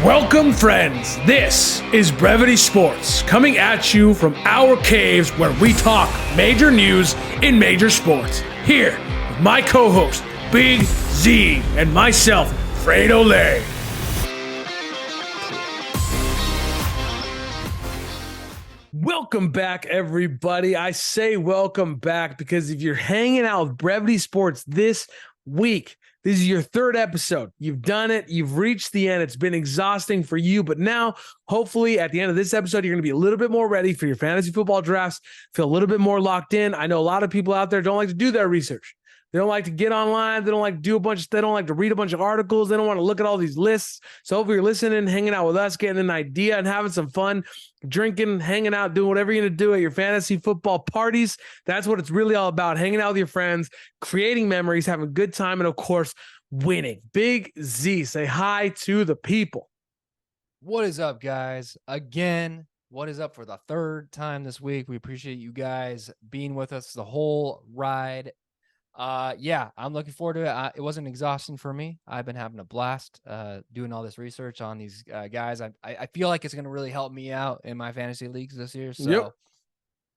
Welcome, friends. This is Brevity Sports, coming at you from our caves where we talk major news in major sports. Here with my co-host, Big Z, and myself, Fredo Lay. Welcome back, everybody. I say welcome back because if you're hanging out with Brevity Sports this week, this is your third episode. You've done it. You've reached the end. It's been exhausting for you, but now, hopefully, at the end of this episode, you're going to be a little bit more ready for your fantasy football drafts, feel a little bit more locked in. I know a lot of people out there don't like to do their research. They don't like to get online. They don't like to they don't like to read a bunch of articles. They don't want to look at all these lists. So hopefully you're listening, hanging out with us, getting an idea and having some fun, drinking, hanging out, doing whatever you're going to do at your fantasy football parties. That's what it's really all about. Hanging out with your friends, creating memories, having a good time, and of course, winning. Big Z, say hi to the people. What is up, guys? Again, what is up for the third time this week? We appreciate you guys being with us the whole ride. Yeah, I'm looking forward to it. It wasn't exhausting for me. I've been having a blast doing all this research on these guys. I feel like it's going to really help me out in my fantasy leagues this year. So Yep.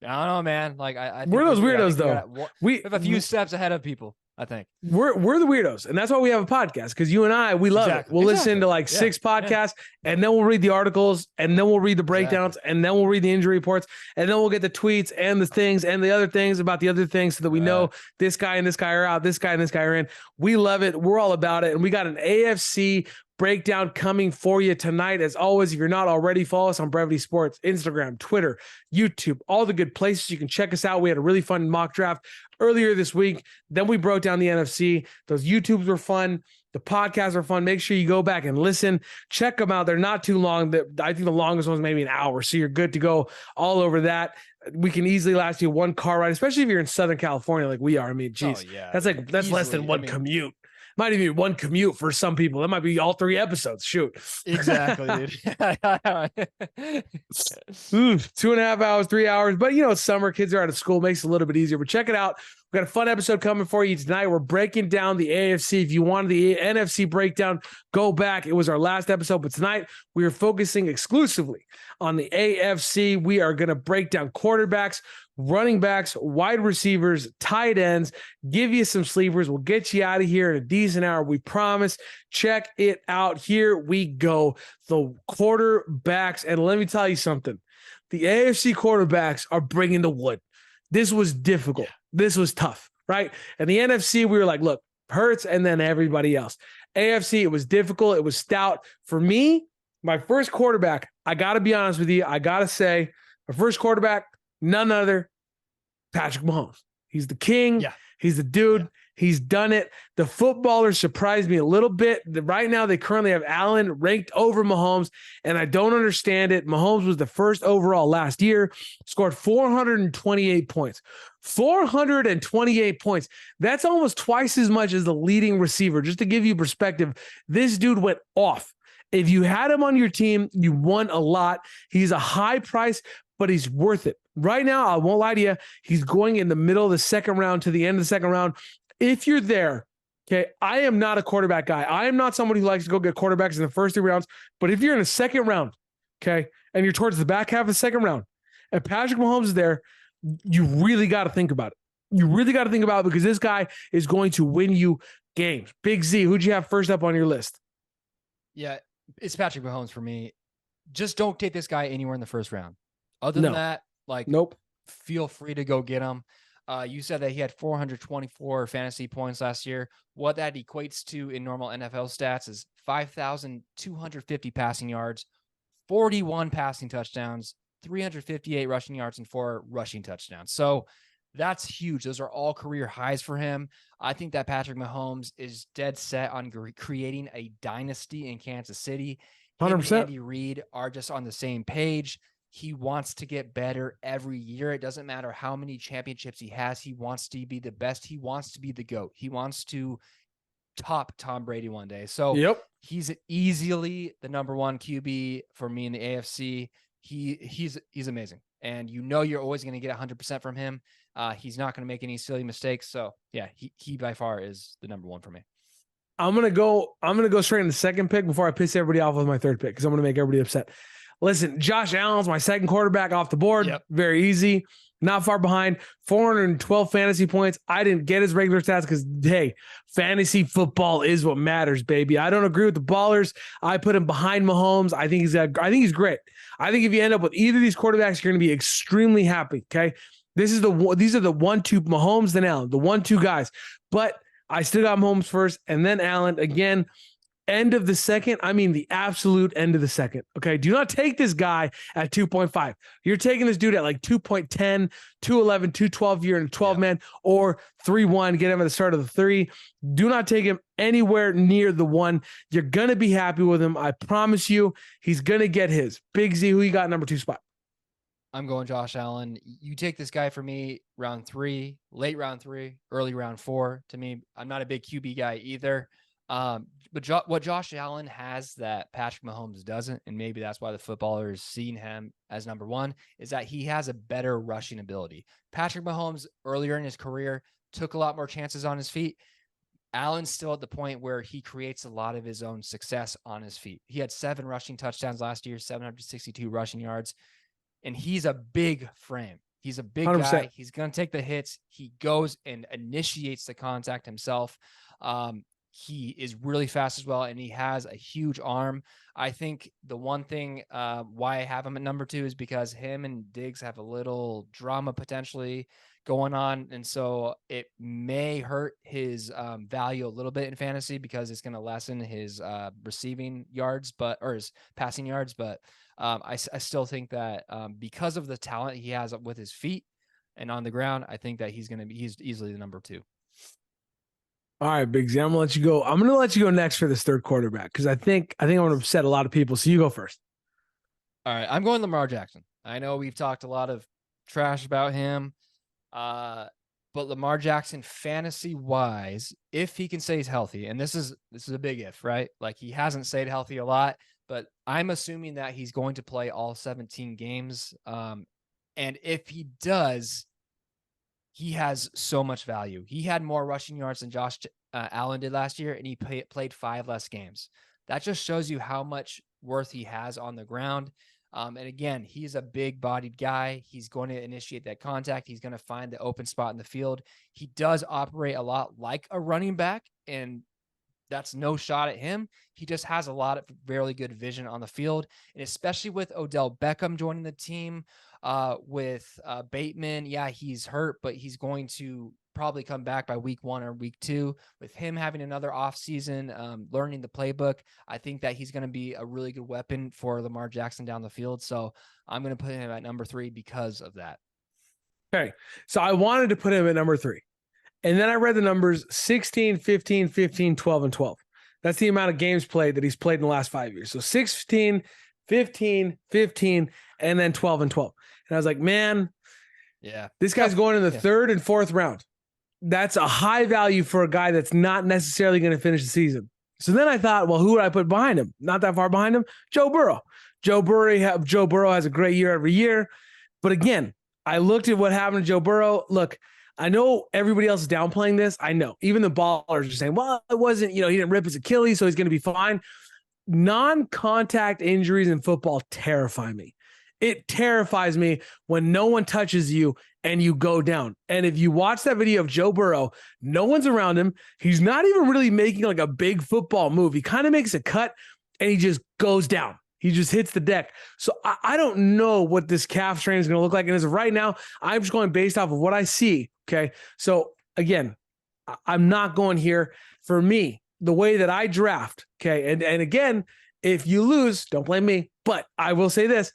I don't know, man. Like I think We're those weirdos, though. We have a few steps ahead of people, I think. We're the weirdos, and that's why we have a podcast, because you and I, we love it. We'll listen to like 6 podcasts, and then we'll read the articles, and then we'll read the breakdowns, and then we'll read the injury reports, and then we'll get the tweets and the things and the other things about the other things so that we know this guy and this guy are out, this guy and this guy are in. We love it. We're all about it, and we got an AFC breakdown coming for you tonight. As always, if you're not already, follow us on Brevity Sports, Instagram, Twitter, YouTube, all the good places. You can check us out. We had a really fun mock draft earlier this week. Then we broke down the NFC. Those YouTubes were fun. The podcasts are fun. Make sure you go back and listen. Check them out. They're not too long. I think the longest one's maybe an hour. So you're good to go all over that. We can easily last you one car ride, especially if you're in Southern California like we are. I mean, geez, that's easily, less than one commute. Might even be one commute for some people. That might be all 3 episodes. Shoot. Exactly, dude. 2.5 hours, 3 hours. But, you know, it's summer. Kids are out of school. Makes it a little bit easier. But check it out. We've got a fun episode coming for you tonight. We're breaking down the AFC. If you wanted the NFC breakdown, go back. It was our last episode. But tonight, we are focusing exclusively on the AFC. We are going to break down quarterbacks, running backs, wide receivers, tight ends, give you some sleepers. We'll get you out of here in a decent hour. We promise. Check it out. Here we go. The quarterbacks. And let me tell you something. The AFC quarterbacks are bringing the wood. This was difficult. Yeah. This was tough, right? And the NFC, we were like, look, Hurts and then everybody else. AFC, it was difficult. It was stout. For me, my first quarterback, I got to be honest with you. I got to say, my first quarterback, none other, Patrick Mahomes. He's the king. Yeah. He's the dude. Yeah. He's done it. The footballers surprised me a little bit. Right now, they currently have Allen ranked over Mahomes, and I don't understand it. Mahomes was the first overall last year, scored 428 points. 428 points. That's almost twice as much as the leading receiver. Just to give you perspective, this dude went off. If you had him on your team, you won a lot. He's a high price, but he's worth it. Right now, I won't lie to you, he's going in the middle of the second round to the end of the second round. If you're there, okay, I am not a quarterback guy. I am not somebody who likes to go get quarterbacks in the first 3 rounds. But if you're in the second round, okay, and you're towards the back half of the second round, and Patrick Mahomes is there, you really got to think about it. You really got to think about it because this guy is going to win you games. Big Z, who'd you have first up on your list? Yeah, it's Patrick Mahomes for me. Just don't take this guy anywhere in the first round. Other than that, feel free to go get him. You said that he had 424 fantasy points last year. What that equates to in normal NFL stats is 5,250 passing yards, 41 passing touchdowns, 358 rushing yards, and 4 rushing touchdowns. So that's huge. Those are all career highs for him. I think that Patrick Mahomes is dead set on creating a dynasty in Kansas City. 100%. Him and Andy Reid are just on the same page. He wants to get better every year. It doesn't matter how many championships he has. He wants to be the best. He wants to be the GOAT. He wants to top Tom Brady one day. So he's easily the number 1 QB for me in the AFC. He's amazing. And you know you're always going to get 100% from him. He's not going to make any silly mistakes. So, yeah, he by far is the number 1 for me. I'm gonna go straight in the second pick before I piss everybody off with my third pick because I'm gonna make everybody upset. Listen, Josh Allen's my second quarterback off the board. Yep. Very easy. Not far behind. 412 fantasy points. I didn't get his regular stats because, hey, fantasy football is what matters, baby. I don't agree with the ballers. I put him behind Mahomes. I think he's great. I think if you end up with either of these quarterbacks, you're going to be extremely happy. Okay. These are the 1-2 Mahomes then Allen, the 1-2 guys. But I still got Mahomes first and then Allen again. End of the second, I mean the absolute end of the second. Okay, do not take this guy at 2.5. You're taking this dude at like 2.10, 211, 212. You're in a 12-man or 3-1. Get him at the start of the 3. Do not take him anywhere near the 1. You're gonna be happy with him. I promise you. He's gonna get his. Big Z, who you got number 2 spot? I'm going Josh Allen. You take this guy for me round 3, late round 3, early round 4. To me, I'm not a big QB guy either. But what Josh Allen has that Patrick Mahomes doesn't, and maybe that's why the footballers seen him as number 1, is that he has a better rushing ability. Patrick Mahomes earlier in his career took a lot more chances on his feet. Allen's still at the point where he creates a lot of his own success on his feet. He had 7 rushing touchdowns last year, 762 rushing yards, and he's a big frame. He's a big 100%. Guy. He's going to take the hits. He goes and initiates the contact himself. He is really fast as well, and he has a huge arm. I think the one thing why I have him at number 2 is because him and Diggs have a little drama potentially going on, and so it may hurt his value a little bit in fantasy because it's going to lessen his receiving yards, or his passing yards. But I still think that because of the talent he has with his feet and on the ground, I think that he's easily the number 2. All right, Big Z, I'm gonna let you go. I'm gonna let you go next for this third quarterback because I think I'm gonna upset a lot of people. So you go first. All right, I'm going Lamar Jackson. I know we've talked a lot of trash about him, but Lamar Jackson, fantasy wise, if he can stay healthy, and this is a big if, right? Like he hasn't stayed healthy a lot, but I'm assuming that he's going to play all 17 games. And if he does, he has so much value. He had more rushing yards than Josh Allen did last year, and he played 5 less games. That just shows you how much worth he has on the ground. And again, he's a big-bodied guy. He's going to initiate that contact. He's going to find the open spot in the field. He does operate a lot like a running back, and that's no shot at him. He just has a lot of really good vision on the field, and especially with Odell Beckham joining the team, with Bateman. Yeah, he's hurt, but he's going to probably come back by week 1 or week 2. With him having another offseason, learning the playbook, I think that he's going to be a really good weapon for Lamar Jackson down the field. So I'm going to put him at number 3 because of that. Okay. So I wanted to put him at number 3. And then I read the numbers 16, 15, 15, 12, and 12. That's the amount of games played that he's played in the last 5 years. So 16, 15, 15, and then 12 and 12. And I was like, man, yeah, this guy's going in the 3rd and 4th round. That's a high value for a guy that's not necessarily going to finish the season. So then I thought, well, who would I put behind him? Not that far behind him, Joe Burrow. Joe Burrow has a great year every year. But again, I looked at what happened to Joe Burrow. Look, I know everybody else is downplaying this. I know. Even the ballers are saying, well, it wasn't, he didn't rip his Achilles, so he's going to be fine. Non-contact injuries in football terrify me. It terrifies me when no one touches you and you go down. And if you watch that video of Joe Burrow, no one's around him. He's not even really making like a big football move. He kind of makes a cut and he just goes down. He just hits the deck. So I don't know what this calf strain is going to look like. And as of right now, I'm just going based off of what I see. Okay. So again, I'm not going here. For me, the way that I draft, okay, and again, if you lose, don't blame me. But I will say this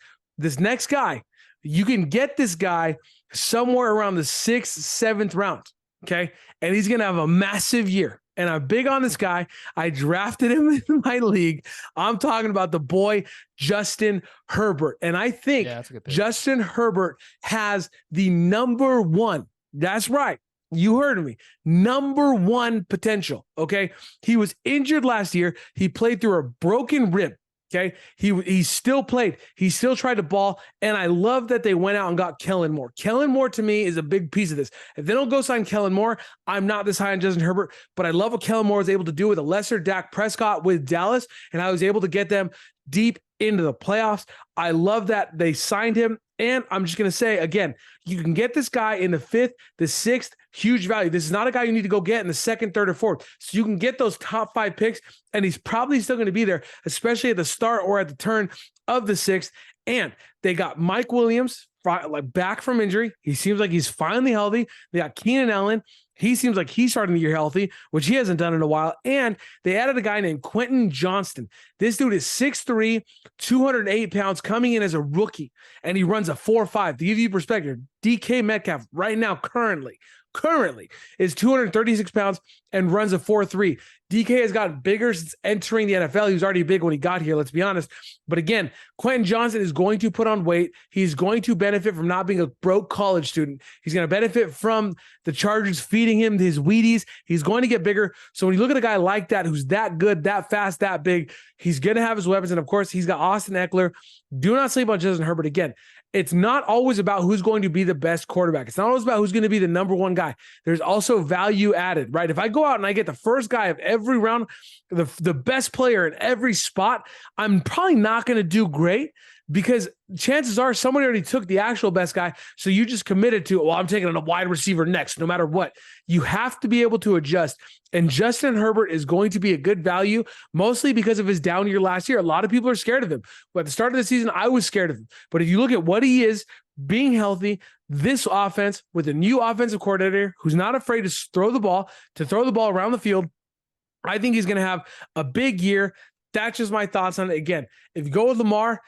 next guy, you can get this guy somewhere around the 6th, 7th round, okay? And he's going to have a massive year. And I'm big on this guy. I drafted him in my league. I'm talking about the boy, Justin Herbert. And I think Justin Herbert has the number 1. That's right. You heard me. Number 1 potential. Okay. He was injured last year. He played through a broken rib. Okay. He still played. He still tried to ball. And I love that they went out and got Kellen Moore. Kellen Moore to me is a big piece of this. If they don't go sign Kellen Moore, I'm not this high on Justin Herbert, but I love what Kellen Moore was able to do with a lesser Dak Prescott with Dallas. And I was able to get them deep into the playoffs. I love that they signed him. And I'm just going to say again, you can get this guy in the 5th, the 6th, huge value. This is not a guy you need to go get in the 2nd, 3rd, or 4th. So you can get those top 5 picks, and he's probably still going to be there, especially at the start or at the turn of the 6th. And they got Mike Williams back from injury. He seems like he's finally healthy. They got Keenan Allen. He seems like he's starting the year healthy, which he hasn't done in a while. And they added a guy named Quentin Johnston. This dude is 6'3", 208 pounds, coming in as a rookie, and he runs a 4.5. To give you perspective, DK Metcalf right now currently is 236 pounds and runs a 4.3. DK has gotten bigger since entering the NFL. He was already big when he got here, let's be honest. But again, Quentin Johnson is going to put on weight. He's going to benefit from not being a broke college student. He's going to benefit from the Chargers feeding him his Wheaties. He's going to get bigger. So when you look at a guy like that, who's that good, that fast, that big, he's going to have his weapons. And of course, he's got Austin Eckler. Do not sleep on Justin Herbert. Again, it's not always about who's going to be the best quarterback. It's not always about who's going to be the number one guy. There's also value added, right? If I go out and I get the first guy of every round, the best player in every spot, I'm probably not going to do great, because chances are somebody already took the actual best guy. So you just committed to, well, I'm taking a wide receiver next, no matter what. You have to be able to adjust. And Justin Herbert is going to be a good value, mostly because of his down year last year. A lot of people are scared of him. But at the start of the season, I was scared of him. But if you look at what he is, being healthy, this offense with a new offensive coordinator who's not afraid to throw the ball around the field, I think he's going to have a big year. That's just my thoughts on it. Again, if you go with Lamar,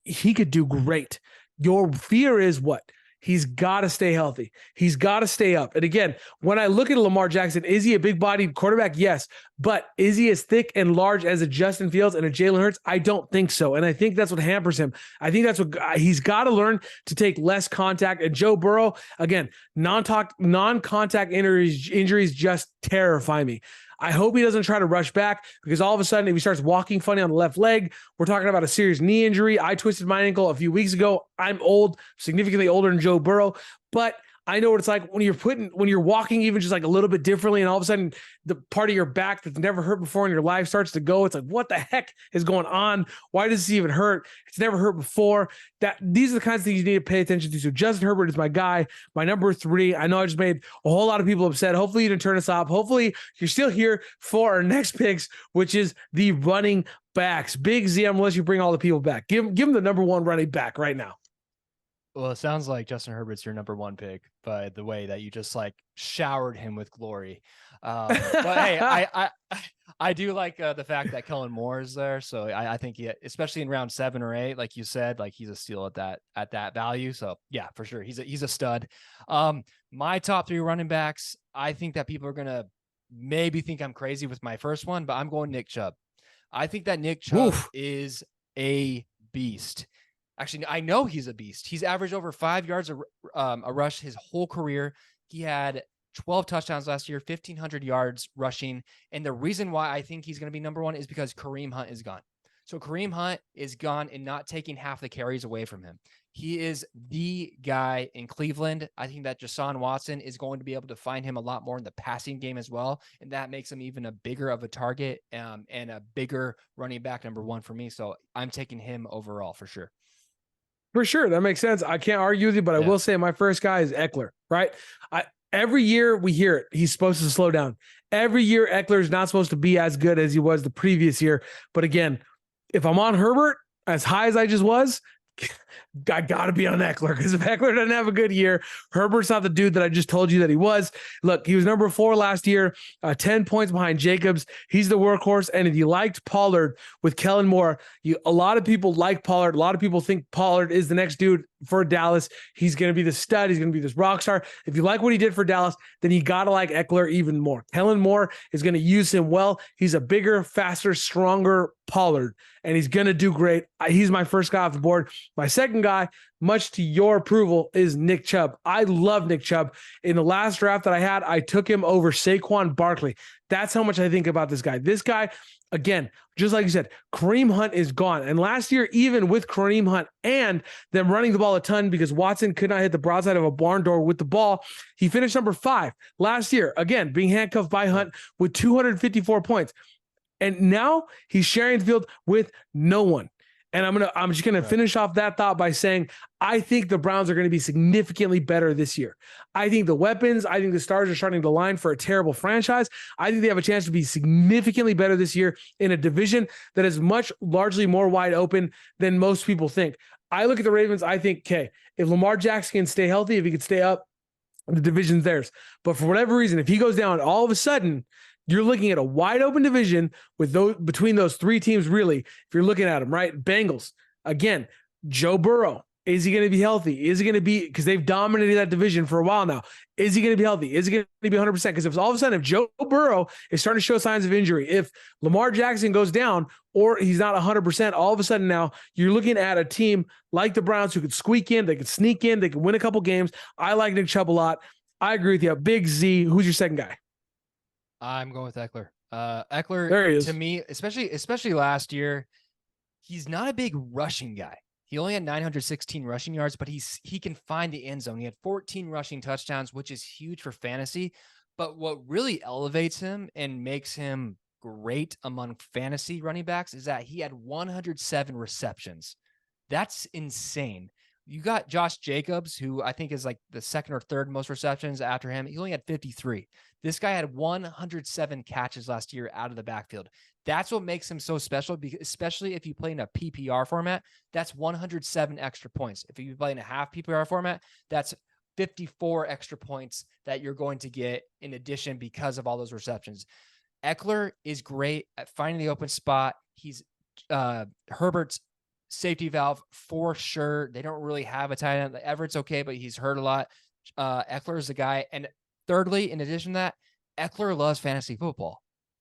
he could do great. Your fear is what? He's got to stay healthy. He's got to stay up. And again, when I look at Lamar Jackson, is he a big-bodied quarterback? Yes. But is he as thick and large as a Justin Fields and a Jalen Hurts? I don't think so. And I think that's what hampers him. I think that's what he's got to learn to take less contact. And Joe Burrow, again, non-contact injuries just terrify me. I hope he doesn't try to rush back, because all of a sudden, if he starts walking funny on the left leg, we're talking about a serious knee injury. I twisted my ankle a few weeks ago. I'm old, significantly older than Joe Burrow, but I know what it's like when you're walking even just like a little bit differently, and all of a sudden the part of your back that's never hurt before in your life starts to go. It's like, what the heck is going on? Why does this even hurt? It's never hurt before. These are the kinds of things you need to pay attention to. So Justin Herbert is my guy, my number 3. I know I just made a whole lot of people upset. Hopefully you didn't turn us off. Hopefully you're still here for our next picks, which is the running backs. Big Z, I'm gonna let you bring all the people back. Give them the number 1 running back right now. Well, it sounds like Justin Herbert's your number 1 pick by the way that you just like showered him with glory. But hey, I do like the fact that Kellen Moore is there. So I think especially in round 7 or 8, like you said, like he's a steal at that value. So yeah, for sure. He's a stud. My top 3 running backs, I think that people are going to maybe think I'm crazy with my first one, but I'm going Nick Chubb. I think that Nick Chubb is a beast. Actually, I know he's a beast. He's averaged over 5 yards a rush his whole career. He had 12 touchdowns last year, 1,500 yards rushing. And the reason why I think he's going to be number 1 is because Kareem Hunt is gone. So Kareem Hunt is gone and not taking half the carries away from him. He is the guy in Cleveland. I think that Deshaun Watson is going to be able to find him a lot more in the passing game as well. And that makes him even a bigger of a target and a bigger running back number 1 for me. So I'm taking him overall for sure. For sure. That makes sense. I can't argue with you, but I will say my first guy is Eckler, right? Every year we hear it. He's supposed to slow down. Every year Eckler is not supposed to be as good as he was the previous year. But again, if I'm on Herbert, as high as I just was, I got to be on Eckler, because if Eckler doesn't have a good year, Herbert's not the dude that I just told you that he was. Look, he was number 4 last year, 10 points behind Jacobs. He's the workhorse. And if you liked Pollard with Kellen Moore, a lot of people like Pollard. A lot of people think Pollard is the next dude for Dallas. He's going to be the stud. He's going to be this rock star. If you like what he did for Dallas, then you got to like Eckler even more. Kellen Moore is going to use him well. He's a bigger, faster, stronger Pollard, and he's going to do great. He's my first guy off the board. My second guy, much to your approval, is Nick Chubb. I love Nick Chubb. In the last draft that I had, I took him over Saquon Barkley. That's how much I think about this guy. This guy, again, just like you said, Kareem Hunt is gone. And last year, even with Kareem Hunt and them running the ball a ton because Watson could not hit the broadside of a barn door with the ball, he finished number 5 last year, again, being handcuffed by Hunt with 254 points. And now he's sharing the field with no one. And I'm just gonna finish off that thought by saying I think the Browns are going to be significantly better this year. I think the weapons, I think the stars are starting to line for a terrible franchise. I think they have a chance to be significantly better this year in a division that is much largely more wide open than most people think. I look at the Ravens, I think, okay, if Lamar Jackson can stay healthy, if he could stay up, the division's theirs. But for whatever reason, if he goes down, all of a sudden, you're looking at a wide open division with those between those 3 teams. Really, if you're looking at them, right? Bengals again, Joe Burrow. Is he going to be healthy? Is he going to be, because they've dominated that division for a while now? Is he going to be healthy? Is he going to be 100%? Because if all of a sudden, if Joe Burrow is starting to show signs of injury, if Lamar Jackson goes down or he's not 100%, all of a sudden now you're looking at a team like the Browns who could squeak in, they could sneak in, they could win a couple games. I like Nick Chubb a lot. I agree with you. Big Z. Who's your second guy? I'm going with Eckler. Eckler, to me, especially last year, he's not a big rushing guy. He only had 916 rushing yards, but he can find the end zone. He had 14 rushing touchdowns, which is huge for fantasy. But what really elevates him and makes him great among fantasy running backs is that he had 107 receptions. That's insane. You got Josh Jacobs, who I think is like the second or third most receptions after him. He only had 53. This guy had 107 catches last year out of the backfield. That's what makes him so special, because especially if you play in a PPR format, that's 107 extra points. If you play in a half PPR format, that's 54 extra points that you're going to get in addition because of all those receptions. Eckler is great at finding the open spot. He's Herbert's safety valve for sure. They don't really have a tight end. Everett's okay, but he's hurt a lot. Eckler is the guy. And thirdly, in addition to that, Eckler loves fantasy football.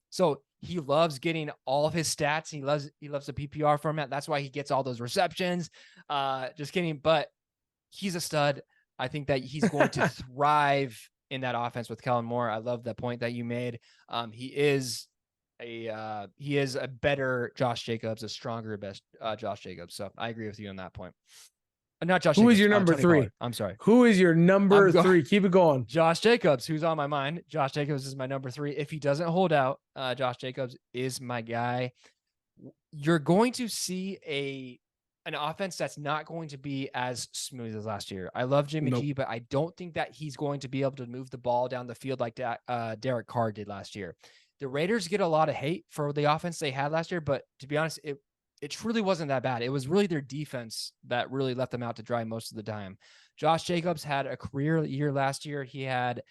So he loves getting all of his stats. He loves the PPR format. That's why he gets all those receptions. Just kidding. But he's a stud. I think that he's going to thrive in that offense with Kellen Moore. I love that point that you made. He is a better Josh Jacobs, a stronger best Josh Jacobs. So I agree with you on that point. Not Josh. Who is your number 3? Pollard. I'm sorry. Who is your number 3? Keep it going. Josh Jacobs, who's on my mind. Josh Jacobs is my number 3. If he doesn't hold out, Josh Jacobs is my guy. You're going to see an offense that's not going to be as smooth as last year. I love Jimmy G, but I don't think that he's going to be able to move the ball down the field like Derek Carr did last year. The Raiders get a lot of hate for the offense they had last year, but to be honest, it truly wasn't that bad. It was really their defense that really left them out to dry most of the time. Josh Jacobs had a career year last year. He had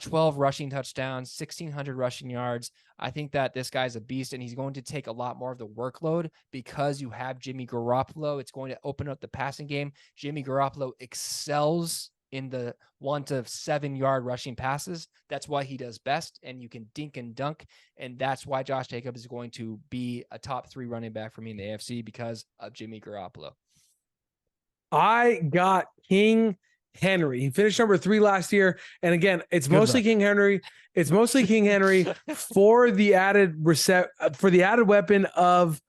12 rushing touchdowns, 1,600 rushing yards. I think that this guy's a beast, and he's going to take a lot more of the workload because you have Jimmy Garoppolo. It's going to open up the passing game. Jimmy Garoppolo excels in the 1 to 7 yard rushing passes. That's why he does best, and you can dink and dunk. And that's why Josh Jacobs is going to be a top 3 running back for me in the AFC because of Jimmy Garoppolo. I got King Henry. He finished number 3 last year. And again, it's mostly King Henry. It's mostly King Henry for the added weapon of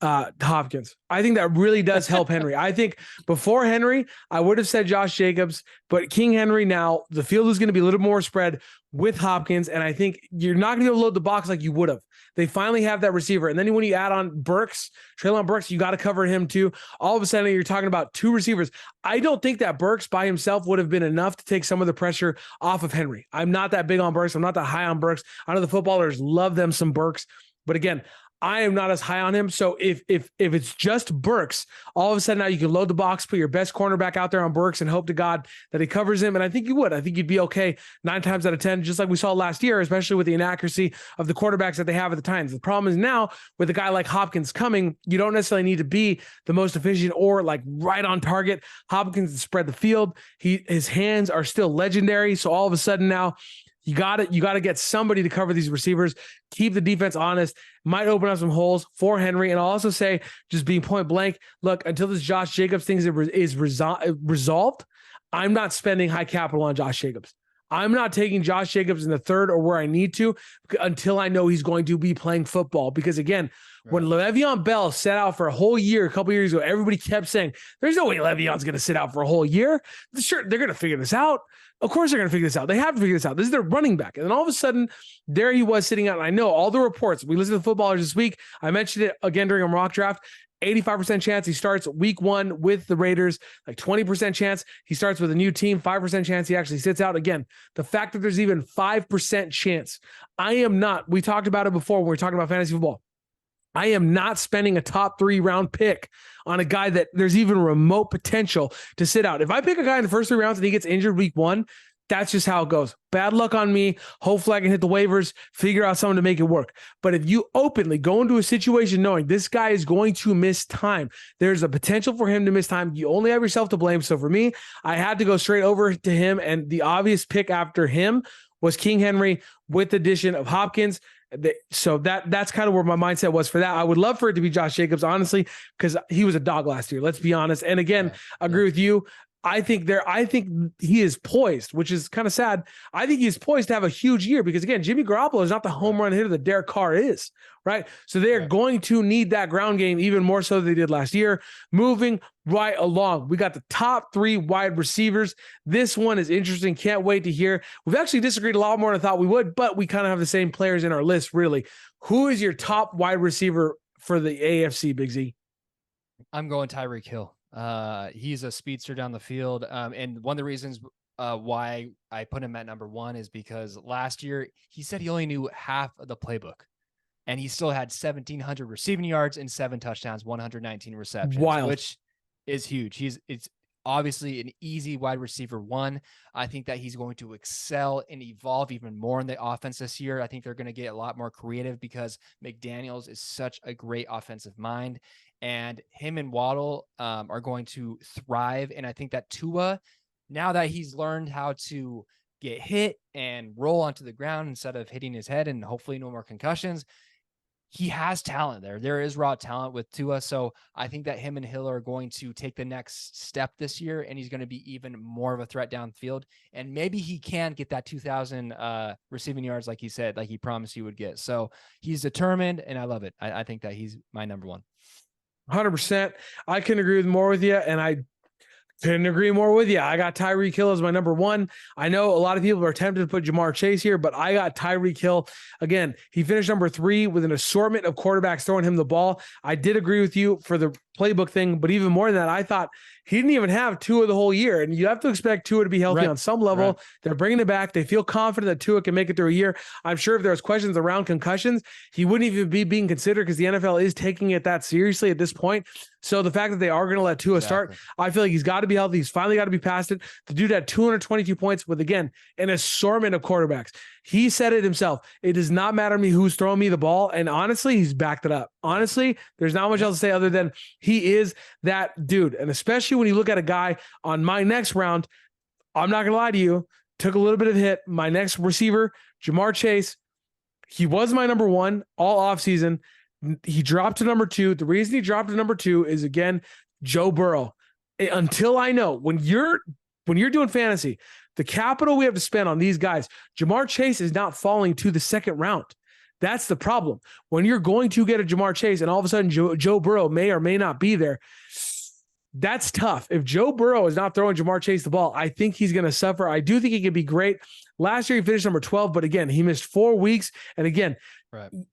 Hopkins. I think that really does help Henry. I think before Henry, I would have said Josh Jacobs, but King Henry now, the field is going to be a little more spread with Hopkins, and I think you're not going to be able to load the box like you would have. They finally have that receiver, and then when you add on Burks, Treylon Burks, you got to cover him too. All of a sudden, you're talking about 2 receivers. I don't think that Burks by himself would have been enough to take some of the pressure off of Henry. I'm not that big on Burks. I'm not that high on Burks. I know the footballers love them some Burks, but again, I am not as high on him. So if it's just Burks, all of a sudden now you can load the box, put your best cornerback out there on Burks and hope to God that he covers him. And I think you would. I think you'd be okay 9 times out of 10, just like we saw last year, especially with the inaccuracy of the quarterbacks that they have at the Titans. The problem is now with a guy like Hopkins coming, you don't necessarily need to be the most efficient or like right on target. Hopkins can spread the field. His hands are still legendary. So all of a sudden now, you got to get somebody to cover these receivers, keep the defense honest, might open up some holes for Henry. And I'll also say, just being point blank, look, until this Josh Jacobs thing is resolved, I'm not spending high capital on Josh Jacobs. I'm not taking Josh Jacobs in the third or where I need to until I know he's going to be playing football. Because again, when Le'Veon Bell sat out for a whole year, a couple years ago, everybody kept saying, there's no way Le'Veon's going to sit out for a whole year. Sure, they're going to figure this out. Of course they're going to figure this out. They have to figure this out. This is their running back. And then all of a sudden, there he was sitting out. And I know all the reports. We listened to the footballers this week. I mentioned it again during a mock draft. 85% chance he starts week 1 with the Raiders, like 20% chance he starts with a new team, 5% chance he actually sits out. Again, the fact that there's even 5% chance, we talked about it before when we were talking about fantasy football. I am not spending a top 3 round pick on a guy that there's even remote potential to sit out. If I pick a guy in the first 3 rounds and he gets injured week 1, that's just how it goes. Bad luck on me. Hopefully I can hit the waivers, figure out someone to make it work. But if you openly go into a situation knowing this guy is going to miss time, there's a potential for him to miss time. You only have yourself to blame. So for me, I had to go straight over to him. And the obvious pick after him was King Henry with the addition of Hopkins. So that's kind of where my mindset was for that. I would love for it to be Josh Jacobs, honestly, because he was a dog last year. Let's be honest. And again, I agree with you. I think he is poised, which is kind of sad. I think he's poised to have a huge year because again, Jimmy Garoppolo is not the home run hitter that Derek Carr is, right? So they're going to need that ground game even more so than they did last year. Moving right along, we got the top 3 wide receivers. This one is interesting. Can't wait to hear. We've actually disagreed a lot more than I thought we would, but we kind of have the same players in our list, really. Who is your top wide receiver for the AFC, Big Z? I'm going Tyreek Hill. He's a speedster down the field. And one of the reasons why I put him at number 1 is because last year he said he only knew half of the playbook and he still had 1,700 receiving yards and 7 touchdowns, 119 receptions, which is huge. It's obviously an easy wide receiver 1. I think that he's going to excel and evolve even more in the offense this year. I think they're going to get a lot more creative because McDaniels is such a great offensive mind. And him and Waddle are going to thrive. And I think that Tua, now that he's learned how to get hit and roll onto the ground instead of hitting his head and hopefully no more concussions, he has talent there. There is raw talent with Tua. So I think that him and Hill are going to take the next step this year, and he's going to be even more of a threat downfield. And maybe he can get that 2,000 receiving yards like he said, like he promised he would get. So he's determined, and I love it. I think that he's my number 1. 100%. I couldn't agree more with you, and I couldn't agree more with you. I got Tyreek Hill as my number 1. I know a lot of people are tempted to put Jamar Chase here, but I got Tyreek Hill. Again, he finished number 3 with an assortment of quarterbacks throwing him the ball. I did agree with you for the playbook thing, but even more than that, I thought he didn't even have Tua the whole year, and you have to expect Tua to be healthy on some level. They're bringing it back. They feel confident that Tua can make it through a year. I'm sure if there was questions around concussions, he wouldn't even be being considered because the NFL is taking it that seriously at this point. So the fact that they are going to let Tua start, I feel like he's got to be healthy. He's finally got to be past it. The dude had 222 points with, again, an assortment of quarterbacks. He said it himself. It does not matter to me who's throwing me the ball. And honestly, he's backed it up. Honestly, there's not much else to say other than he is that dude. And especially when you look at a guy on my next round, I'm not going to lie to you, took a little bit of a hit. My next receiver, Jamar Chase, he was my number 1 all offseason. He dropped to number 2. The reason he dropped to number 2 is, again, Joe Burrow. Until I know, when you're doing fantasy, the capital we have to spend on these guys, Jamar Chase is not falling to the 2nd round. That's the problem. When you're going to get a Jamar Chase and all of a sudden Joe Burrow may or may not be there, that's tough. If Joe Burrow is not throwing Jamar Chase the ball, I think he's going to suffer. I do think he could be great. Last year he finished number 12, but again, he missed 4 weeks. And again,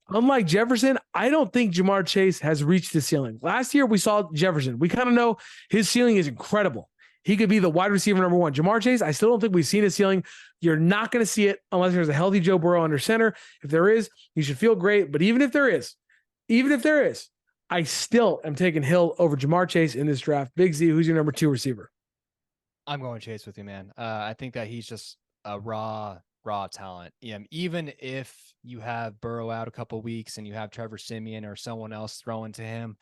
unlike Jefferson, I don't think Jamar Chase has reached the ceiling. Last year we saw Jefferson. We kind of know his ceiling is incredible. He could be the wide receiver number 1. Jamar Chase, I still don't think we've seen his ceiling. You're not going to see it unless there's a healthy Joe Burrow under center. If there is, you should feel great. But even if there is, I still am taking Hill over Jamar Chase in this draft. Big Z, who's your number 2 receiver? I'm going Chase with you, man. I think that he's just a raw talent. Even if you have Burrow out a couple weeks and you have Trevor Siemian or someone else throwing to him,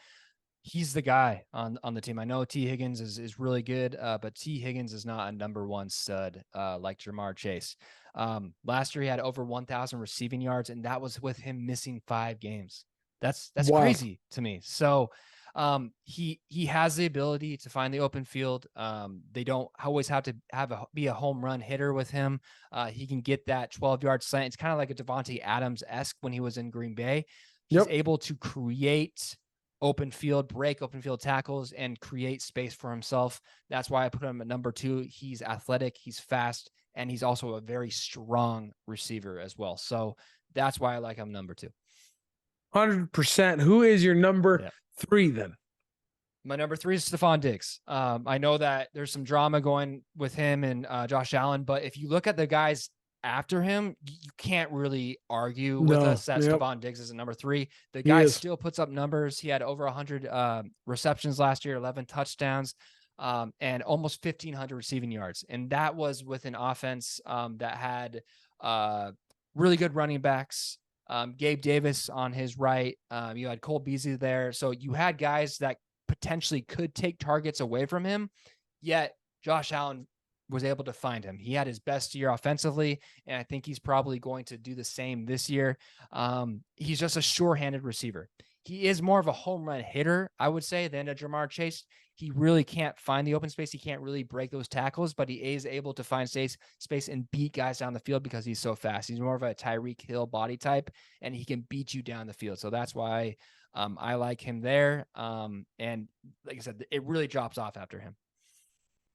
he's the guy on the team. I know T. Higgins is really good, but T. Higgins is not a number 1 stud like Jamar Chase. Last year he had over 1,000 receiving yards, and that was with him missing 5 games. That's crazy to me. So He has the ability to find the open field. They don't always have to be a home run hitter with him. He can get that 12-yard slant. It's kind of like a Devontae Adams-esque when he was in Green Bay. He's able to create open field, break open field tackles, and create space for himself. That's why I put him at number 2. He's athletic, he's fast, and he's also a very strong receiver as well. So that's why I like him number 2. 100%. Who is your number 3 then? My number 3 is Stephon Diggs. I know that there's some drama going with him and Josh Allen, but if you look at the guys after him, you can't really argue with us that Stephon Diggs is at number 3. The guy still puts up numbers. He had over 100 receptions last year, 11 touchdowns, and almost 1,500 receiving yards. And that was with an offense that had really good running backs. Gabe Davis on his right. You had Cole Beasley there. So you had guys that potentially could take targets away from him, yet Josh Allen was able to find him. He had his best year offensively, and I think he's probably going to do the same this year. He's just a sure-handed receiver. He is more of a home run hitter, I would say, than a Jamar Chase. He really can't find the open space. He can't really break those tackles, but he is able to find space and beat guys down the field because he's so fast. He's more of a Tyreek Hill body type, and he can beat you down the field. So that's why I like him there. And like I said, it really drops off after him.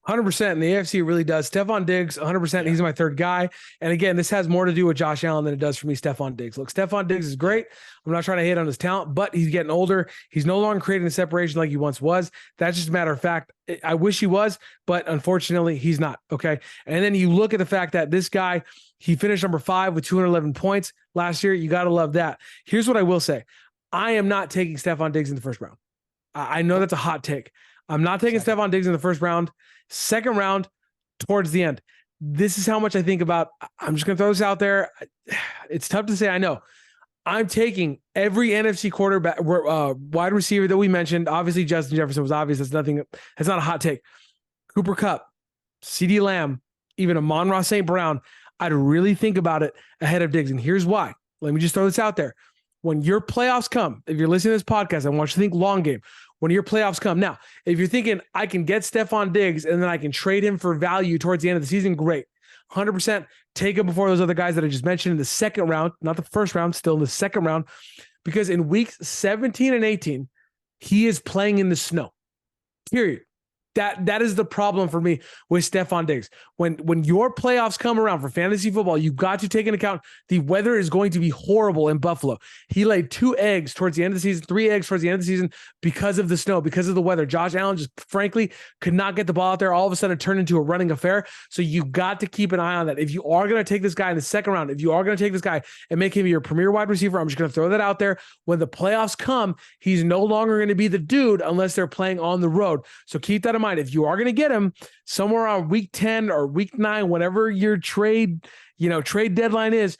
100%. And the AFC really does. Stephon Diggs, 100%. Yeah. He's my 3rd guy. And again, this has more to do with Josh Allen than it does for me, Stephon Diggs. Look, Stephon Diggs is great. I'm not trying to hate on his talent, but he's getting older. He's no longer creating the separation like he once was. That's just a matter of fact. I wish he was, but unfortunately he's not. Okay. And then you look at the fact that this guy, he finished number 5 with 211 points last year. You got to love that. Here's what I will say. I am not taking Stephon Diggs in the first round. I know that's a hot take. I'm not taking Stephon Diggs in the first round. Second round, towards the end. This is how much I think about. I'm just going to throw this out there. It's tough to say, I know. I'm taking every NFC quarterback, wide receiver that we mentioned. Obviously, Justin Jefferson was obvious. That's not a hot take. Cooper Kupp, CeeDee Lamb, even Amon-Ra St. Brown. I'd really think about it ahead of Diggs. And here's why. Let me just throw this out there. When your playoffs come, if you're listening to this podcast, I want you to think long game. When your playoffs come. Now, if you're thinking I can get Stephon Diggs and then I can trade him for value towards the end of the season, great. 100% take him before those other guys that I just mentioned in the second round, not the first round, still in the second round, because in weeks 17 and 18, he is playing in the snow. Period. That is the problem for me with Stephon Diggs. When your playoffs come around for fantasy football, you've got to take into account the weather is going to be horrible in Buffalo. He laid 2 eggs towards the end of the season, 3 eggs towards the end of the season because of the snow, because of the weather. Josh Allen just frankly could not get the ball out there. All of a sudden it turned into a running affair. So you've got to keep an eye on that. If you are going to take this guy in the second round, if you are going to take this guy and make him your premier wide receiver, I'm just going to throw that out there. When the playoffs come, he's no longer going to be the dude unless they're playing on the road. So keep that in mind. If you are going to get him somewhere around week 10 or week 9, whenever your trade deadline is,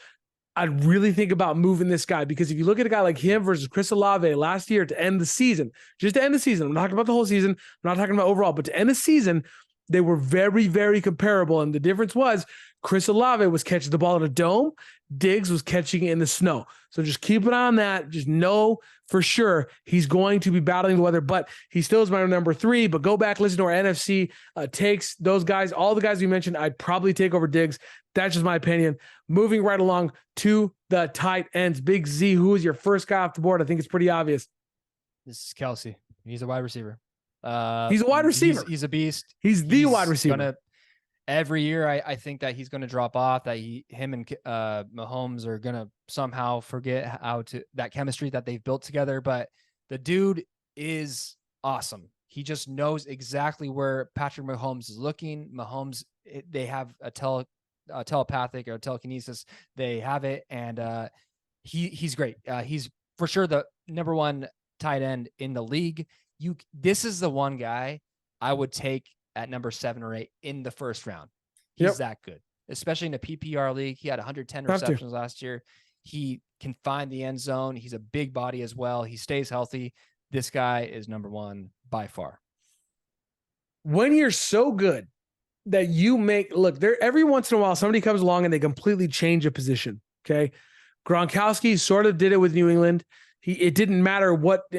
I'd really think about moving this guy, because if you look at a guy like him versus Chris Olave last year to end the season, just to end the season, I'm not talking about the whole season, I'm not talking about overall, but to end the season, they were very, very comparable. And the difference was Chris Olave was catching the ball in a dome. Diggs was catching it in the snow. So just keep an eye on that. Just know for sure he's going to be battling the weather, but he still is my number 3. But go back, listen to our NFC takes. Those guys, all the guys we mentioned, I'd probably take over Diggs. That's just my opinion. Moving right along to the tight ends. Big Z, who is your first guy off the board? I think it's pretty obvious. This is Kelsey. He's a wide receiver. He's a wide receiver. He's a beast. He's the wide receiver. Every year, I think that he's going to drop off, that him and Mahomes are going to somehow forget that chemistry that they've built together. But the dude is awesome. He just knows exactly where Patrick Mahomes is looking. They have a telepathic or telekinesis. They have it. And he's great. He's for sure the number 1 tight end in the league. This is the one guy I would take at number 7 or 8 in the first round. He's that good, especially in a PPR league. He had 110 receptions last year. He can find the end zone. He's a big body as well. He stays healthy. This guy is number 1 by far. When you're so good that you look there, every once in a while, somebody comes along and they completely change a position. Okay. Gronkowski sort of did it with New England. It didn't matter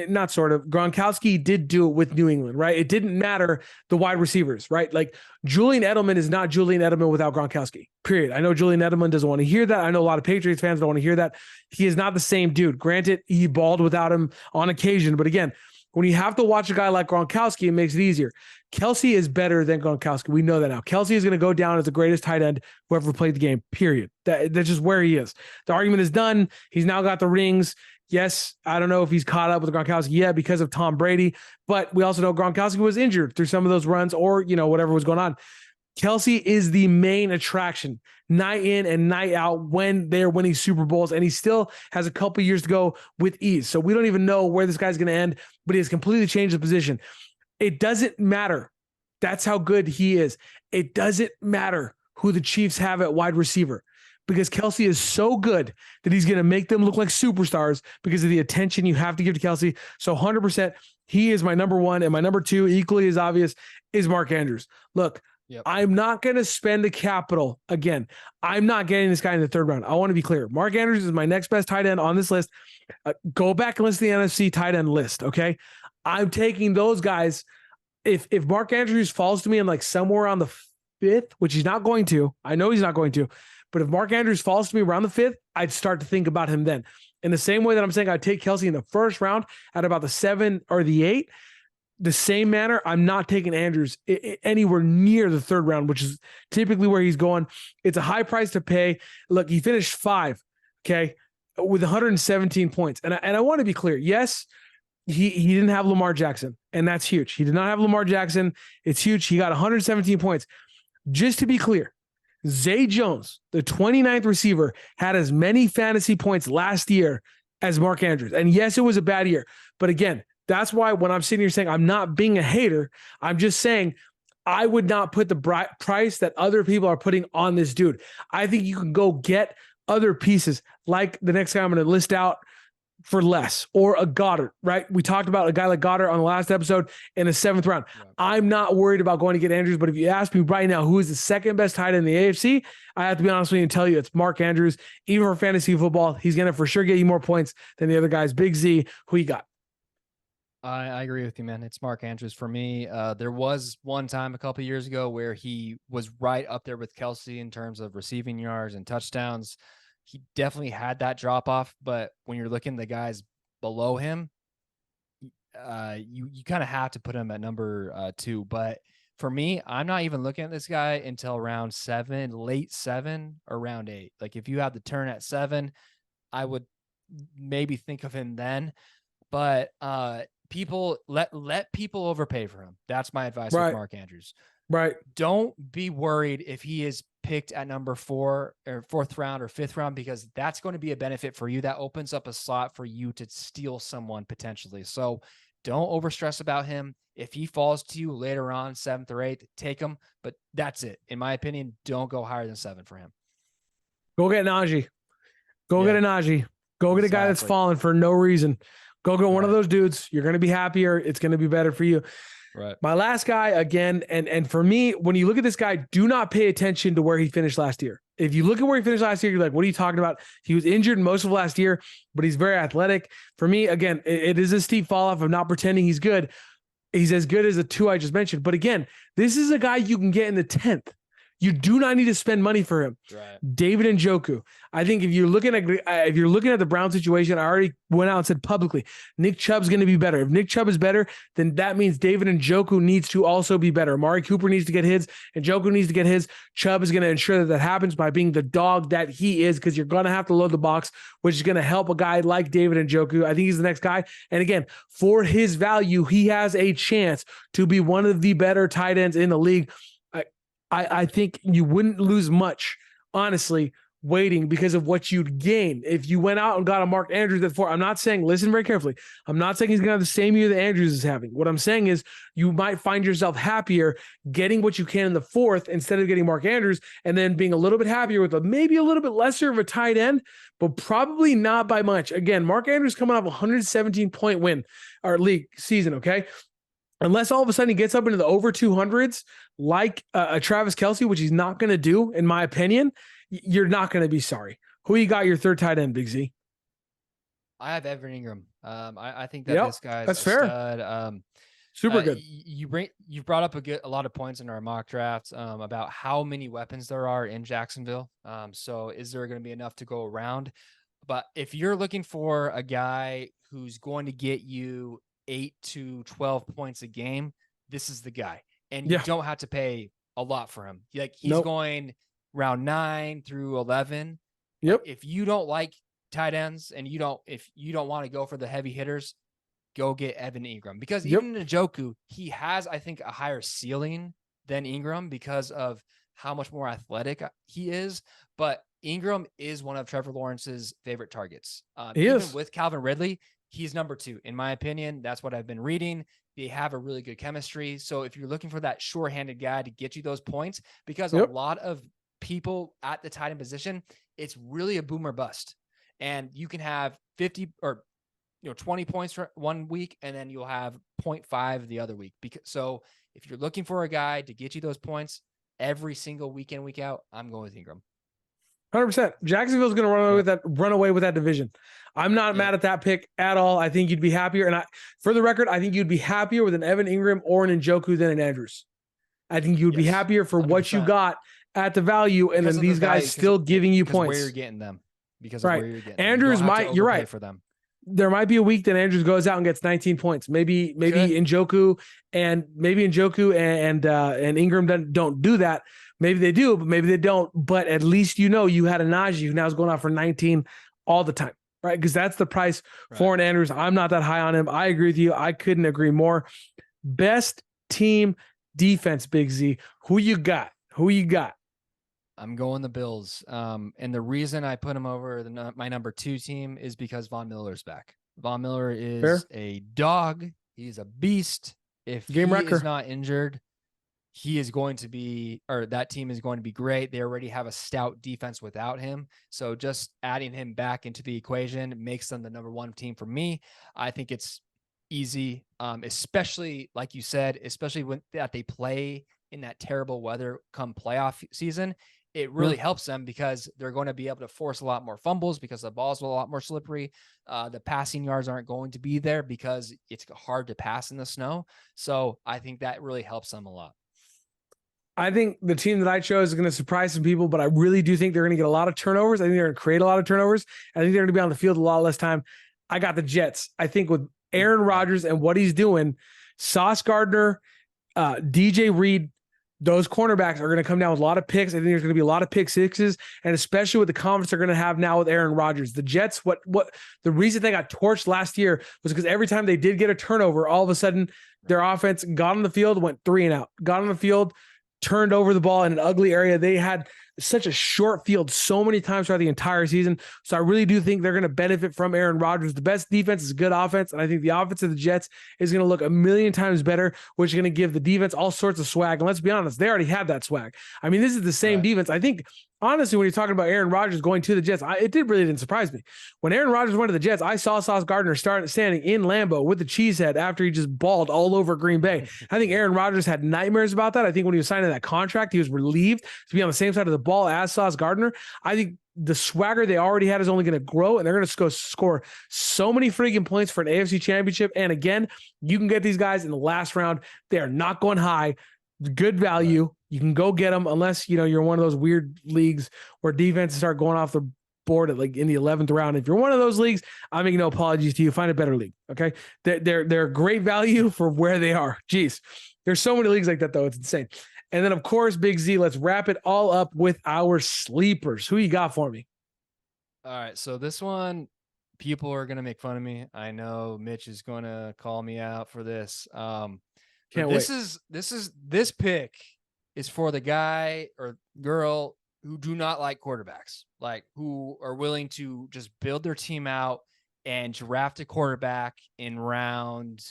not sort of. Gronkowski did do it with New England, right? It didn't matter the wide receivers, right? Like Julian Edelman is not Julian Edelman without Gronkowski, period. I know Julian Edelman doesn't want to hear that. I know a lot of Patriots fans don't want to hear that. He is not the same dude. Granted, he balled without him on occasion, but again, when you have to watch a guy like Gronkowski, it makes it easier. Kelce is better than Gronkowski. We know that now. Kelce is going to go down as the greatest tight end who ever played the game, period. That's just where he is. The argument is done. He's now got the rings. Yes, I don't know if he's caught up with Gronkowski yet because of Tom Brady, but we also know Gronkowski was injured through some of those runs or, whatever was going on. Kelce is the main attraction night in and night out when they're winning Super Bowls, and he still has a couple years to go with ease. So we don't even know where this guy's going to end, but he has completely changed the position. It doesn't matter. That's how good he is. It doesn't matter who the Chiefs have at wide receiver, because Kelce is so good that he's going to make them look like superstars because of the attention you have to give to Kelce. So 100%, he is my number one, and my number two, equally as obvious, is Mark Andrews. Look, yep. I'm not going to spend the capital. Again, I'm not getting this guy in the third round. I want to be clear. Mark Andrews is my next best tight end on this list. Go back and listen to the NFC tight end list, okay? I'm taking those guys. If Mark Andrews falls to me in like somewhere on the fifth, which he's not going to, I know he's not going to, but if Mark Andrews falls to me around the fifth, I'd start to think about him then. In the same way that I'm saying I'd take Kelce in the first round at about the 7 or the 8, the same manner, I'm not taking Andrews anywhere near the third round, which is typically where he's going. It's a high price to pay. Look, he finished 5, okay, with 117 points. And I want to be clear. Yes, he didn't have Lamar Jackson, and that's huge. He did not have Lamar Jackson. It's huge. He got 117 points. Just to be clear, Zay Jones, the 29th receiver, had as many fantasy points last year as Mark Andrews. And yes, it was a bad year. But again, that's why when I'm sitting here saying I'm not being a hater, I'm just saying I would not put the price that other people are putting on this dude. I think you can go get other pieces like the next guy I'm going to list out for less, or a Goddard, right? We talked about a guy like Goddard on the last episode in the 7th round. Yeah. I'm not worried about going to get Andrews, but if you ask me right now, who is the second best tight end in the AFC, I have to be honest with you and tell you it's Mark Andrews. Even for fantasy football, he's going to for sure get you more points than the other guys. Big Z, who you got? I agree with you, man. It's Mark Andrews for me. There was one time a couple of years ago where he was right up there with Kelce in terms of receiving yards and touchdowns. He definitely had that drop off, but when you're looking at the guys below him, you kind of have to put him at number 2. But for me, I'm not even looking at this guy until round 7, late 7 or round 8. Like if you have the turn at 7, I would maybe think of him then. But people let people overpay for him. That's my advice with Mark Andrews. Right. Don't be worried if he is picked at number 4 or 4th round or 5th round, because that's going to be a benefit for you. That opens up a slot for you to steal someone potentially. So don't overstress about him. If he falls to you later on, 7th or 8th, take him. But that's it. In my opinion, don't go higher than 7 for him. Go get Najee. Go get a Najee. Go get a guy that's fallen for no reason. Go get one of those dudes. You're going to be happier. It's going to be better for you. Right. My last guy, again, and for me, when you look at this guy, do not pay attention to where he finished last year. If you look at where he finished last year, you're like, what are you talking about? He was injured most of last year, but he's very athletic. For me, again, it is a steep fall off. I'm not pretending he's good. He's as good as the 2 I just mentioned. But again, this is a guy you can get in the 10th. You do not need to spend money for him. Right. David Njoku. I think if you're looking at the Brown situation, I already went out and said publicly, Nick Chubb's going to be better. If Nick Chubb is better, then that means David Njoku needs to also be better. Amari Cooper needs to get his, and Njoku needs to get his. Chubb is going to ensure that happens by being the dog that he is, because you're going to have to load the box, which is going to help a guy like David Njoku. I think he's the next guy. And again, for his value, he has a chance to be one of the better tight ends in the league. I think you wouldn't lose much, honestly, waiting, because of what you'd gain if you went out and got a Mark Andrews at 4. I'm not saying, listen very carefully, I'm not saying he's going to have the same year that Andrews is having. What I'm saying is you might find yourself happier getting what you can in the 4th instead of getting Mark Andrews, and then being a little bit happier with maybe a little bit lesser of a tight end, but probably not by much. Again, Mark Andrews coming off a 117-point win or league season, okay? Unless all of a sudden he gets up into the over 200s like a Travis Kelce, which he's not going to do, in my opinion, you're not going to be sorry. Who you got your third tight end, Big Z? I have Evan Ingram. I think that this guy's that's a fair. stud. Super good. You brought up a lot of points in our mock drafts about how many weapons there are in Jacksonville. So is there going to be enough to go around? But if you're looking for a guy who's going to get you 8 to 12 points a game, this is the guy. And you don't have to pay a lot for him. Like he's going round 9 through 11. Yep. If you don't like tight ends and if you don't want to go for the heavy hitters, go get Evan Ingram, because even Njoku, he has, I think, a higher ceiling than Ingram because of how much more athletic he is. But Ingram is one of Trevor Lawrence's favorite targets. Even with Calvin Ridley, he's number 2, in my opinion. That's what I've been reading. They have a really good chemistry. So if you're looking for that sure-handed guy to get you those points, because a lot of people at the tight end position, it's really a boomer bust. And you can have 50 or 20 points for one week, and then you'll have 0.5 the other week. So if you're looking for a guy to get you those points every single week in, week out, I'm going with Ingram. 100%. Jacksonville's going to run away with that division. I'm not mad at that pick at all. I think you'd be happier. And for the record, I think you'd be happier with an Evan Ingram or an Njoku than an Andrews. I think you'd be happier for 100%. What you got at the value, and then these guys still giving you points. Where you're getting them. Because of where you're getting Andrews might, you're right. For them. There might be a week that Andrews goes out and gets 19 points. Maybe Njoku and Ingram don't do that. Maybe they do, but maybe they don't. But at least you had a Najee who now is going out for 19 all the time, right? Because that's the price for an Andrews. I'm not that high on him. I agree with you. I couldn't agree more. Best team defense, Big Z. Who you got? I'm going the Bills. And the reason I put him over my number 2 team is because Von Miller's back. Von Miller is a dog. He's a beast. If he is not injured, he is going to be, or that team is going to be great. They already have a stout defense without him. So just adding him back into the equation makes them the number 1 team for me. I think it's easy, especially like you said, especially when that they play in that terrible weather come playoff season. It really helps them because they're going to be able to force a lot more fumbles because the ball's a lot more slippery. The passing yards aren't going to be there because it's hard to pass in the snow. So I think that really helps them a lot. I think the team that I chose is going to surprise some people, but I really do think they're going to get a lot of turnovers. I think they're going to create a lot of turnovers. I think they're going to be on the field a lot less time. I got the Jets. I think with Aaron Rodgers and what he's doing, Sauce Gardner, DJ Reed, those cornerbacks are going to come down with a lot of picks. I think there's going to be a lot of pick sixes, and especially with the confidence they're going to have now with Aaron Rodgers. The Jets, what the reason they got torched last year was because every time they did get a turnover, all of a sudden their offense got on the field, went 3 and out, got on the field, turned over the ball in an ugly area. They had such a short field so many times throughout the entire season. So I really do think they're going to benefit from Aaron Rodgers. The best defense is good offense, and I think the offense of the Jets is going to look a million times better, which is going to give the defense all sorts of swag. And let's be honest, they already have that swag. I mean, this is the same defense. I think, honestly, when you're talking about Aaron Rodgers going to the Jets, it really didn't surprise me. When Aaron Rodgers went to the Jets, I saw Sauce Gardner standing in Lambeau with the cheesehead after he just balled all over Green Bay. I think Aaron Rodgers had nightmares about that. I think when he was signing that contract, he was relieved to be on the same side of the ball as Sauce Gardner. I think the swagger they already had is only going to grow, and they're going to score so many freaking points for an AFC championship. And again, you can get these guys in the last round. They are not going high. Good value. Right. You can go get them unless, you're one of those weird leagues where defenses start going off the board at in the 11th round. If you're one of those leagues, I'm making no apologies to you. Find a better league. Okay. They're great value for where they are. Jeez. There's so many leagues like that though. It's insane. And then of course, Big Z, let's wrap it all up with our sleepers. Who you got for me? All right. So this one, people are going to make fun of me. I know Mitch is going to call me out for this. Can't wait. This pick is for the guy or girl who do not like quarterbacks, like who are willing to just build their team out and draft a quarterback in round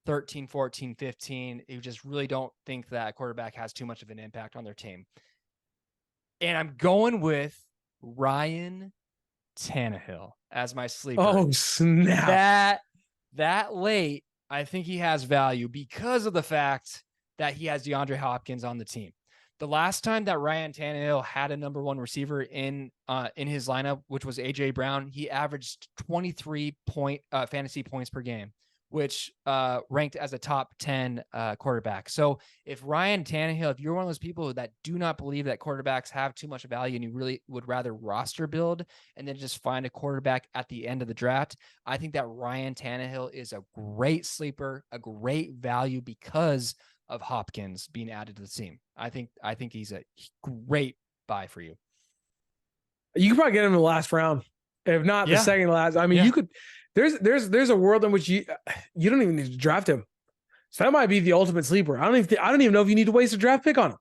13, 14, 15. You just really don't think that quarterback has too much of an impact on their team. And I'm going with Ryan Tannehill as my sleeper. Oh, snap. That late, I think he has value because of the fact that he has DeAndre Hopkins on the team. The last time that Ryan Tannehill had a number one receiver in his lineup, which was AJ Brown, he averaged 23 fantasy points per game, which ranked as a top 10 quarterback. So if Ryan Tannehill, if you're one of those people that do not believe that quarterbacks have too much value and you really would rather roster build and then just find a quarterback at the end of the draft, I think that Ryan Tannehill is a great sleeper, a great value because of Hopkins being added to the team. I think he's a great buy for you. You could probably get him in the last round, if not the second last. I mean, you could. There's a world in which you don't even need to draft him. So that might be the ultimate sleeper. I don't even know if you need to waste a draft pick on him.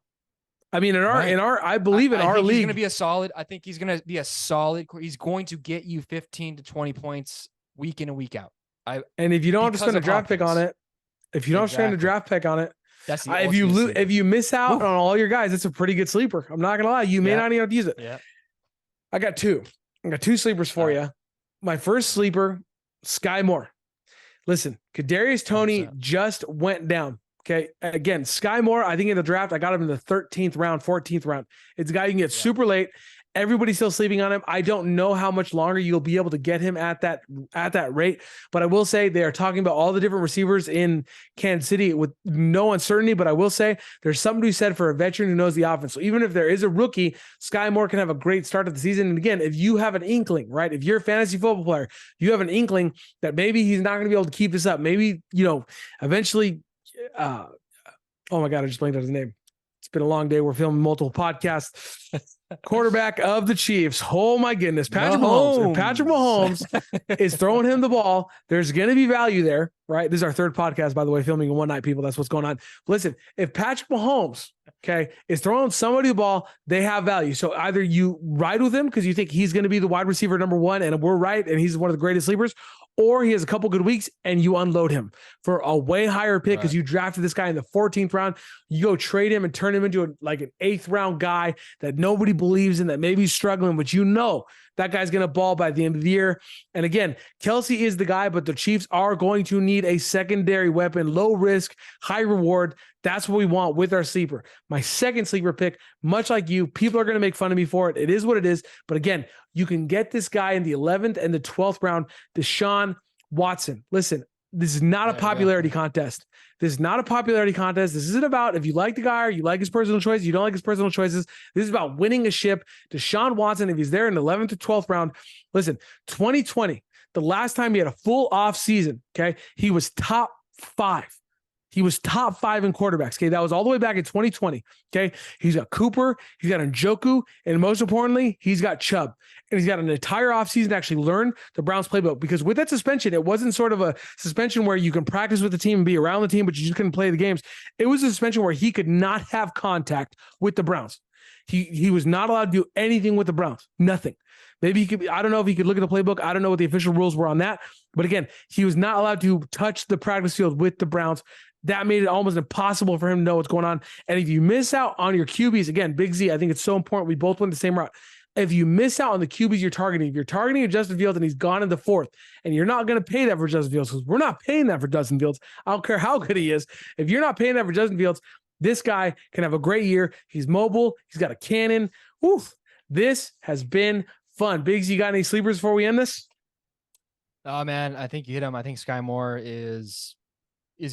I mean, I believe in our league, he's going to be a solid. I think he's going to be a solid. He's going to get you 15 to 20 points week in and week out. And if you don't have to spend a draft pick on it, that's the if you miss out on all your guys, it's a pretty good sleeper. I'm not gonna lie, you may not even have to use it. Yeah, I got two sleepers for you. My first sleeper, Sky Moore. Listen, Kadarius Toney just went down. Okay, again, Sky Moore. I think in the draft, I got him in the 13th round, 14th round. It's a guy you can get super late. Everybody's still sleeping on him. I don't know how much longer you'll be able to get him at that rate, but I will say they are talking about all the different receivers in Kansas City with no uncertainty. But I will say there's something to be said for a veteran who knows the offense. So even if there is a rookie, Sky Moore can have a great start of the season. And again, if you have an inkling, right? If you're a fantasy football player, you have an inkling that maybe he's not going to be able to keep this up. Maybe, eventually, oh my God, I just blanked out his name. It's been a long day. We're filming multiple podcasts. Quarterback of the Chiefs. Oh my goodness. Patrick Mahomes. If Patrick Mahomes is throwing him the ball, there's going to be value there, right? This is our third podcast, by the way, filming in one night, people. That's what's going on. But listen, if Patrick Mahomes, is throwing somebody the ball, they have value. So either you ride with him because you think he's going to be the wide receiver number one and we're right and he's one of the greatest sleepers, or he has a couple good weeks and you unload him for a way higher pick because you drafted this guy in the 14th round. You go trade him and turn him into an 8th round guy that nobody believes in, that maybe he's struggling, but that guy's going to ball by the end of the year. And again, Kelce is the guy, but the Chiefs are going to need a secondary weapon, low risk, high reward. That's what we want with our sleeper. My second sleeper pick, much like you, people are going to make fun of me for it. It is what it is. But again, you can get this guy in the 11th and the 12th round, Deshaun Watson. Listen, this is not a popularity contest. This is not a popularity contest. This isn't about if you like the guy or you like his personal choice, you don't like his personal choices. This is about winning a ship. Deshaun Watson, if he's there in the 11th to 12th round, listen, 2020, the last time he had a full off season, he was top 5. He was top 5 in quarterbacks. That was all the way back in 2020. He's got Cooper, he's got Njoku, and most importantly, he's got Chubb. And he's got an entire offseason to actually learn the Browns playbook. Because with that suspension, it wasn't sort of a suspension where you can practice with the team and be around the team, but you just couldn't play the games. It was a suspension where he could not have contact with the Browns. He was not allowed to do anything with the Browns. Nothing. Maybe he could, I don't know if he could look at the playbook. I don't know what the official rules were on that. But again, he was not allowed to touch the practice field with the Browns. That made it almost impossible for him to know what's going on. And if you miss out on your QBs, again, Big Z, I think it's so important. We both went the same route. If you miss out on the QBs you're targeting, if you're targeting Justin Fields and he's gone in the 4th, and you're not going to pay that for Justin Fields because we're not paying that for Justin Fields. I don't care how good he is. If you're not paying that for Justin Fields, this guy can have a great year. He's mobile. He's got a cannon. Oof. This has been fun. Biggs, you got any sleepers before we end this? Oh, man, I think you hit him. I think Sky Moore is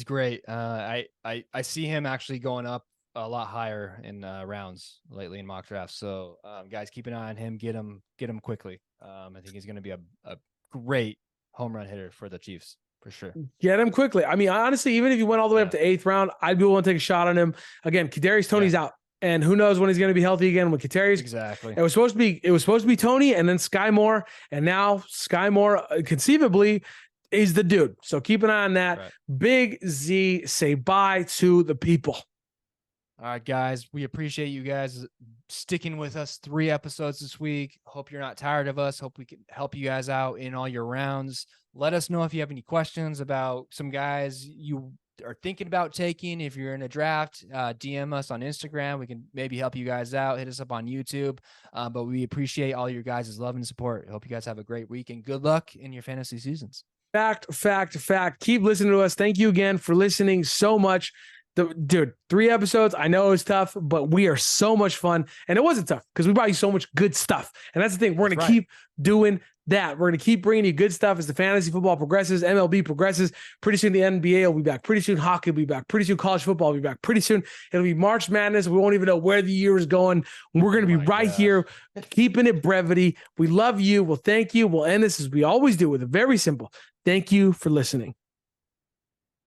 great. I see him actually going up a lot higher in rounds lately in mock drafts. So guys, keep an eye on him. Get him quickly. I think he's going to be a great home run hitter for the Chiefs for sure. Get him quickly. I mean, honestly, even if you went all the way up to 8th round, I'd be willing to take a shot on him. Again, Kadarius Toney's out. And who knows when he's going to be healthy again with Kadarius. Exactly. It was supposed to be Toney and then Sky Moore. And now Sky Moore conceivably is the dude. So keep an eye on that. Right. Big Z, say bye to the people. All right, guys. We appreciate you guys sticking with us 3 episodes this week. Hope you're not tired of us. Hope we can help you guys out in all your rounds. Let us know if you have any questions about some guys you are thinking about taking. If you're in a draft, DM us on Instagram. We can maybe help you guys out. Hit us up on YouTube. But we appreciate all your guys' love and support. I hope you guys have a great week and good luck in your fantasy seasons. Fact. Keep listening to us. Thank you again for listening so much. Dude, 3 episodes. I know it was tough, but we are so much fun. And it wasn't tough because we brought you so much good stuff. And that's the thing. We're going to keep doing that. We're going to keep bringing you good stuff as the fantasy football progresses, MLB progresses. Pretty soon, the NBA will be back. Pretty soon, hockey will be back. Pretty soon, college football will be back. Pretty soon, it'll be March Madness. We won't even know where the year is going. We're going to be right here, keeping it brevity. We love you. We'll thank you. We'll end this as we always do with a very simple thank you for listening.